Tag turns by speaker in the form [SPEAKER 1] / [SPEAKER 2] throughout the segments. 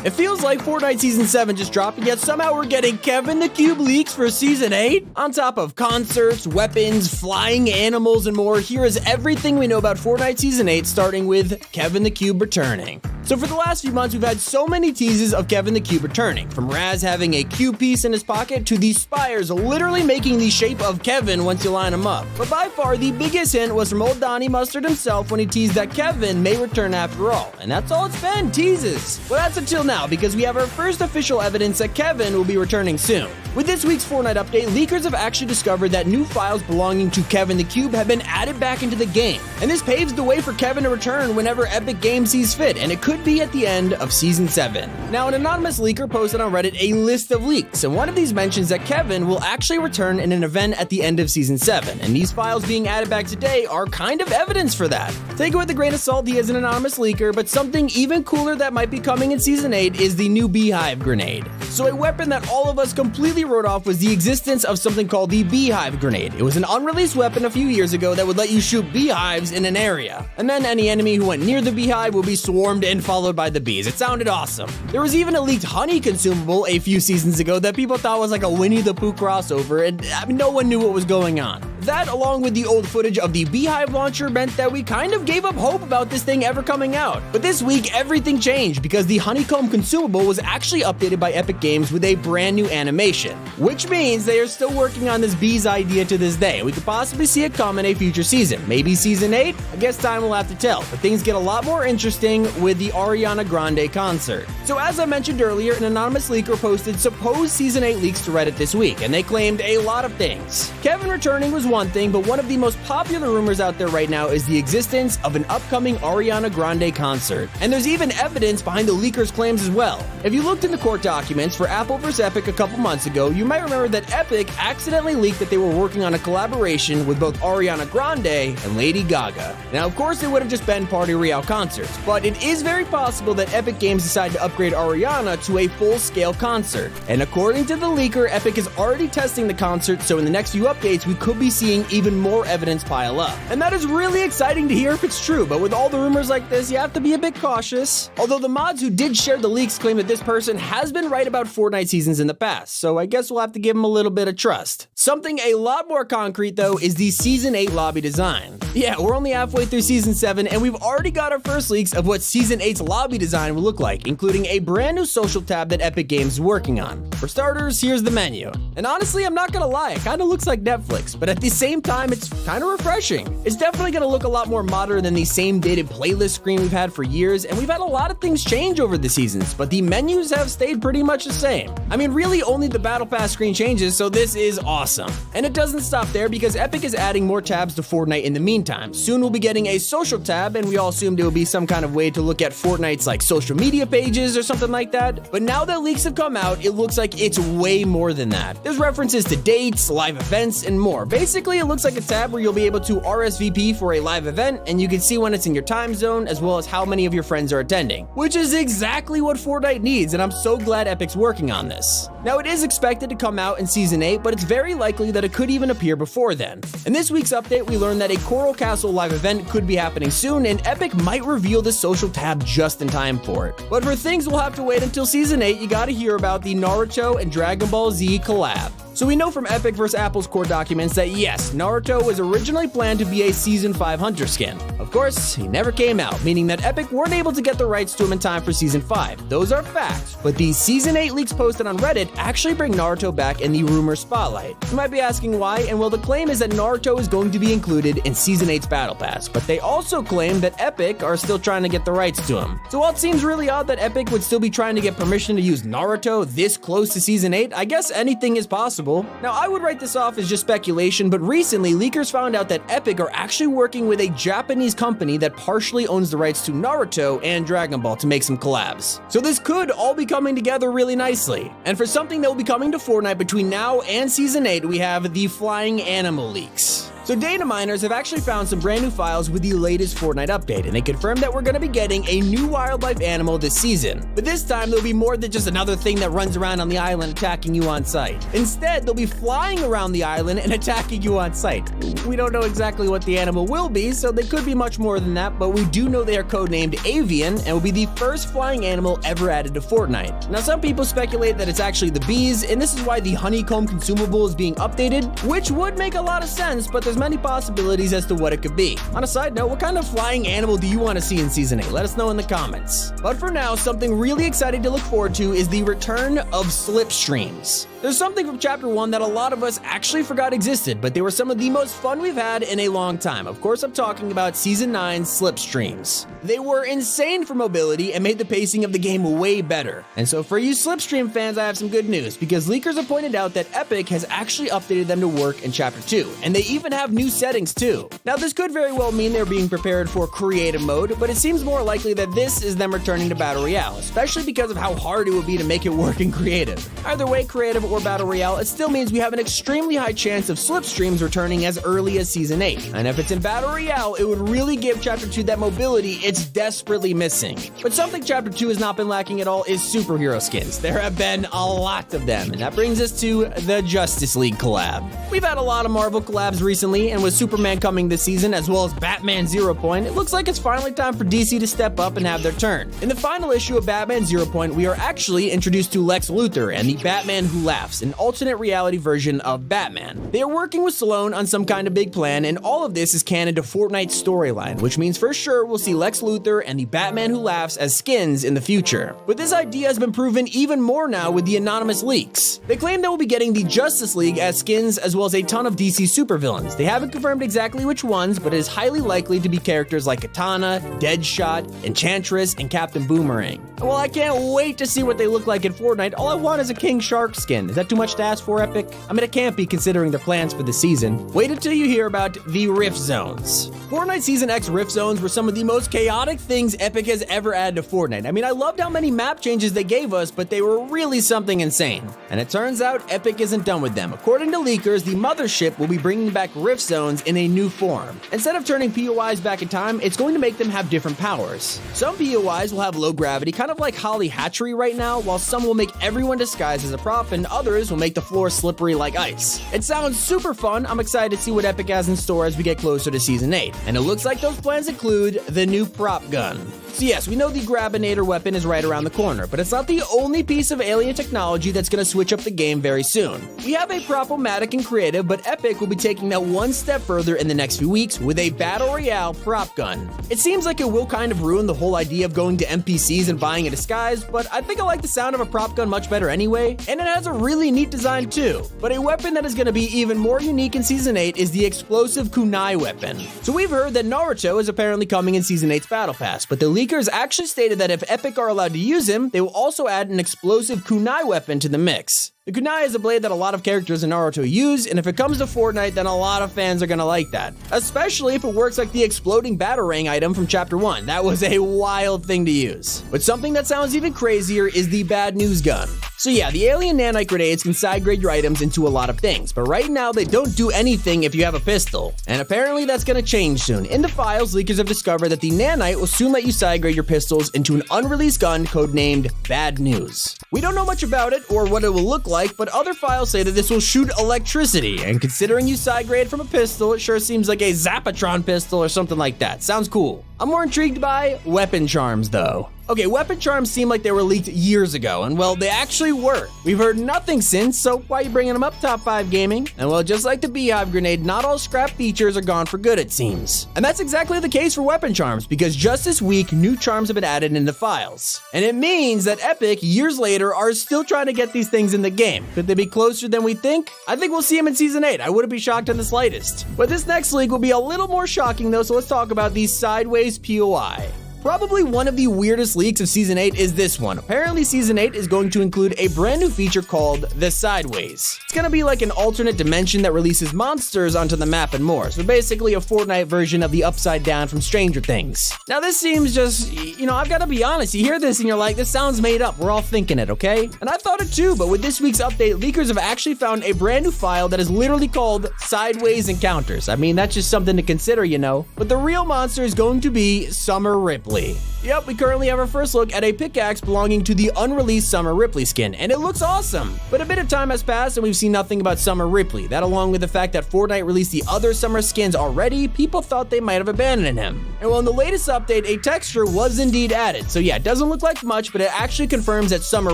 [SPEAKER 1] It feels like Fortnite Season 7 just dropped, and yet somehow we're getting Kevin the Cube leaks for Season 8? On top of concerts, weapons, flying animals, and more, here is everything we know about Fortnite Season 8, starting with Kevin the Cube returning. So for the last few months, we've had so many teases of Kevin the Cube returning, from Raz having a cube piece in his pocket to these spires literally making the shape of Kevin once you line them up. But by far, the biggest hint was from old Donnie Mustard himself when he teased that Kevin may return after all. And that's all it's been, teases. Well, that's until now, because we have our first official evidence that Kevin will be returning soon. With this week's Fortnite update, leakers have actually discovered that new files belonging to Kevin the Cube have been added back into the game. And this paves the way for Kevin to return whenever Epic Games sees fit, and it could be at the end of Season 7. Now, an anonymous leaker posted on Reddit a list of leaks, and one of these mentions that Kevin will actually return in an event at the end of Season 7, and these files being added back today are kind of evidence for that. Take it with a grain of salt, he is an anonymous leaker, but something even cooler that might be coming in Season 8 is the new Beehive grenade. So a weapon that all of us completely wrote off was the existence of something called the Beehive grenade. It was an unreleased weapon a few years ago that would let you shoot beehives in an area, and then any enemy who went near the beehive will be swarmed and followed by the bees. It sounded awesome. There was even a leaked honey consumable a few seasons ago that people thought was like a Winnie the Pooh crossover, and no one knew what was going on. That, along with the old footage of the Beehive launcher, meant that we kind of gave up hope about this thing ever coming out. But this week, everything changed because the honeycomb consumable was actually updated by Epic Games with a brand new animation, which means they are still working on this bees idea to this day. We could possibly see it come in a future season. Maybe Season 8? I guess time will have to tell, but things get a lot more interesting with the Ariana Grande concert. So as I mentioned earlier, an anonymous leaker posted supposed Season 8 leaks to Reddit this week, and they claimed a lot of things. Kevin returning was one thing, but one of the most popular rumors out there right now is the existence of an upcoming Ariana Grande concert. And there's even evidence behind the leaker's claims as well. If you looked in the court documents for Apple vs. Epic a couple months ago, you might remember that Epic accidentally leaked that they were working on a collaboration with both Ariana Grande and Lady Gaga. Now, of course, it would have just been Party Royale concerts, but it is very possible that Epic Games decided to upgrade Ariana to a full-scale concert. And according to the leaker, Epic is already testing the concert, so in the next few updates, we could be seeing even more evidence pile up. And that is really exciting to hear if it's true, but with all the rumors like this, you have to be a bit cautious. Although the mods who did share the leaks claim that this person has been right about Fortnite seasons in the past, so I guess we'll have to give him a little bit of trust. Something a lot more concrete, though, is the Season 8 lobby design. Yeah, we're only halfway through Season 7, and we've already got our first leaks of what Season 8's lobby design will look like, including a brand new social tab that Epic Games is working on. For starters, here's the menu. And honestly, I'm not gonna lie, it kinda looks like Netflix, but at the same time, it's kinda refreshing. It's definitely gonna look a lot more modern than the same dated playlist screen we've had for years, and we've had a lot of things change over the seasons, but the menus have stayed pretty much the same. I mean, really only the Battle Pass screen changes, so this is awesome. And it doesn't stop there because Epic is adding more tabs to Fortnite in the meantime. Soon we'll be getting a social tab, and we all assumed it would be some kind of way to look at Fortnite's like social media pages or something like that. But now that leaks have come out, it looks like it's way more than that. There's references to dates, live events, and more. Basically, it looks like a tab where you'll be able to RSVP for a live event, and you can see when it's in your time zone, as well as how many of your friends are attending, which is exactly what Fortnite needs, and I'm so glad Epic's working on this. Now, it is expected to come out in Season 8, but it's very likely that it could even appear before then. In this week's update, we learned that a Coral Castle live event could be happening soon, and Epic might reveal the social tab just in time for it. But for things we'll have to wait until Season 8, you gotta hear about the Naruto and Dragon Ball Z collab. So we know from Epic vs. Apple's core documents that yes, Naruto was originally planned to be a Season 5 Hunter skin. Of course, he never came out, meaning that Epic weren't able to get the rights to him in time for Season 5. Those are facts, but the Season 8 leaks posted on Reddit actually bring Naruto back in the rumor spotlight. You might be asking why, and well, the claim is that Naruto is going to be included in Season 8's Battle Pass, but they also claim that Epic are still trying to get the rights to him. So while it seems really odd that Epic would still be trying to get permission to use Naruto this close to Season 8, I guess anything is possible. Now, I would write this off as just speculation, but recently, leakers found out that Epic are actually working with a Japanese company that partially owns the rights to Naruto and Dragon Ball to make some collabs. So this could all be coming together really nicely. And for something that will be coming to Fortnite between now and Season 8, we have the flying animal leaks. So So data miners have actually found some brand new files with the latest Fortnite update, and they confirmed that we're going to be getting a new wildlife animal this season. But this time, there'll be more than just another thing that runs around on the island attacking you on sight. Instead, they'll be flying around the island and attacking you on sight. We don't know exactly what the animal will be, so they could be much more than that, but we do know they are codenamed Avian and will be the first flying animal ever added to Fortnite. Now, some people speculate that it's actually the bees, and this is why the honeycomb consumable is being updated, which would make a lot of sense, but there's many possibilities as to what it could be. On a side note, what kind of flying animal do you want to see in Season 8? Let us know in the comments. But for now, something really exciting to look forward to is the return of slipstreams. There's something from Chapter 1 that a lot of us actually forgot existed, but they were some of the most fun we've had in a long time. Of course, I'm talking about Season 9's slipstreams. They were insane for mobility and made the pacing of the game way better. And so for you slipstream fans, I have some good news, because leakers have pointed out that Epic has actually updated them to work in Chapter 2, and they even have new settings too. Now, this could very well mean they're being prepared for creative mode, but it seems more likely that this is them returning to Battle Royale, especially because of how hard it would be to make it work in creative. Either way, creative or Battle Royale, it still means we have an extremely high chance of slipstreams returning as early as Season 8. And if it's in Battle Royale, it would really give Chapter 2 that mobility it's desperately missing. But something Chapter 2 has not been lacking at all is superhero skins. There have been a lot of them, and that brings us to the Justice League collab. We've had a lot of Marvel collabs recently, and with Superman coming this season, as well as Batman Zero Point, it looks like it's finally time for DC to step up and have their turn. In the final issue of Batman Zero Point, we are actually introduced to Lex Luthor and the Batman Who Laughs, an alternate reality version of Batman. They are working with Stallone on some kind of big plan, and all of this is canon to Fortnite's storyline, which means for sure we'll see Lex Luthor and the Batman Who Laughs as skins in the future. But this idea has been proven even more now with the anonymous leaks. They claim that we'll be getting the Justice League as skins, as well as a ton of DC supervillains. They haven't confirmed exactly which ones, but it is highly likely to be characters like Katana, Deadshot, Enchantress, and Captain Boomerang. Well, I can't wait to see what they look like in Fortnite. All I want is a King Shark skin. Is that too much to ask for, Epic? I mean, it can't be considering their plans for the season. Wait until you hear about the Rift Zones. Fortnite Season X Rift Zones were some of the most chaotic things Epic has ever added to Fortnite. I mean, I loved how many map changes they gave us, but they were really something insane. And it turns out Epic isn't done with them. According to leakers, the mothership will be bringing back Rift Zones in a new form. Instead of turning POIs back in time, it's going to make them have different powers. Some POIs will have low gravity, kind of like Holly Hatchery right now, while some will make everyone disguised as a prop, and others will make the floor slippery like ice. It sounds super fun. I'm excited to see what Epic has in store as we get closer to Season 8. And it looks like those plans include the new prop gun. So yes, we know the Grabinator weapon is right around the corner, but it's not the only piece of alien technology that's going to switch up the game very soon. We have a Prop-O-Matic in creative, but Epic will be taking that one step further in the next few weeks with a Battle Royale prop gun. It seems like it will kind of ruin the whole idea of going to NPCs and buying a disguise, but I think I like the sound of a prop gun much better anyway, and it has a really neat design too. But a weapon that is going to be even more unique in Season 8 is the explosive kunai weapon. So we've heard that Naruto is apparently coming in Season 8's Battle Pass, but the leakers actually stated that if Epic are allowed to use him, they will also add an explosive kunai weapon to the mix. The kunai is a blade that a lot of characters in Naruto use, and if it comes to Fortnite, then a lot of fans are gonna like that. Especially if it works like the exploding Batarang item from Chapter 1. That was a wild thing to use. But something that sounds even crazier is the bad news gun. So yeah, the alien nanite grenades can side grade your items into a lot of things, but right now they don't do anything if you have a pistol. And apparently that's gonna change soon. In the files, leakers have discovered that the nanite will soon let you side grade your pistols into an unreleased gun codenamed Bad News. We don't know much about it or what it will look like, but other files say that this will shoot electricity, and considering you side grade from a pistol, it sure seems like a Zapatron pistol or something like that. Sounds cool. I'm more intrigued by weapon charms though. Okay, weapon charms seem like they were leaked years ago, and well, they actually were. We've heard nothing since, so why are you bringing them up, Top 5 Gaming? And well, just like the Beehive Grenade, not all scrap features are gone for good, it seems. And that's exactly the case for weapon charms, because just this week, new charms have been added into files. And it means that Epic, years later, are still trying to get these things in the game. Could they be closer than we think? I think we'll see them in Season 8. I wouldn't be shocked in the slightest. But this next leak will be a little more shocking though, so let's talk about the Sideways POI. Probably one of the weirdest leaks of Season 8 is this one. Apparently Season 8 is going to include a brand new feature called the Sideways. It's gonna be like an alternate dimension that releases monsters onto the map and more. So basically a Fortnite version of the Upside Down from Stranger Things. Now this seems just, I've gotta be honest, you hear this and you're like, this sounds made up, we're all thinking it, okay? And I thought it too, but with this week's update, leakers have actually found a brand new file that is literally called Sideways Encounters. I mean, that's just something to consider, But the real monster is going to be Summer Ripley. Yep, we currently have our first look at a pickaxe belonging to the unreleased Summer Ripley skin, and it looks awesome. But a bit of time has passed and we've seen nothing about Summer Ripley. That along with the fact that Fortnite released the other summer skins already, people thought they might have abandoned him. And well, in the latest update, a texture was indeed added. So yeah, it doesn't look like much, but it actually confirms that Summer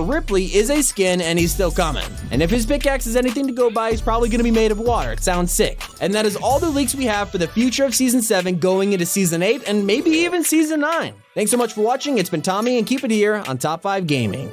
[SPEAKER 1] Ripley is a skin and he's still coming. And if his pickaxe is anything to go by, he's probably gonna be made of water. It sounds sick. And that is all the leaks we have for the future of Season 7 going into Season 8 and maybe even Season 9. Thanks so much for watching. It's been Tommy, and keep it here on Top 5 Gaming.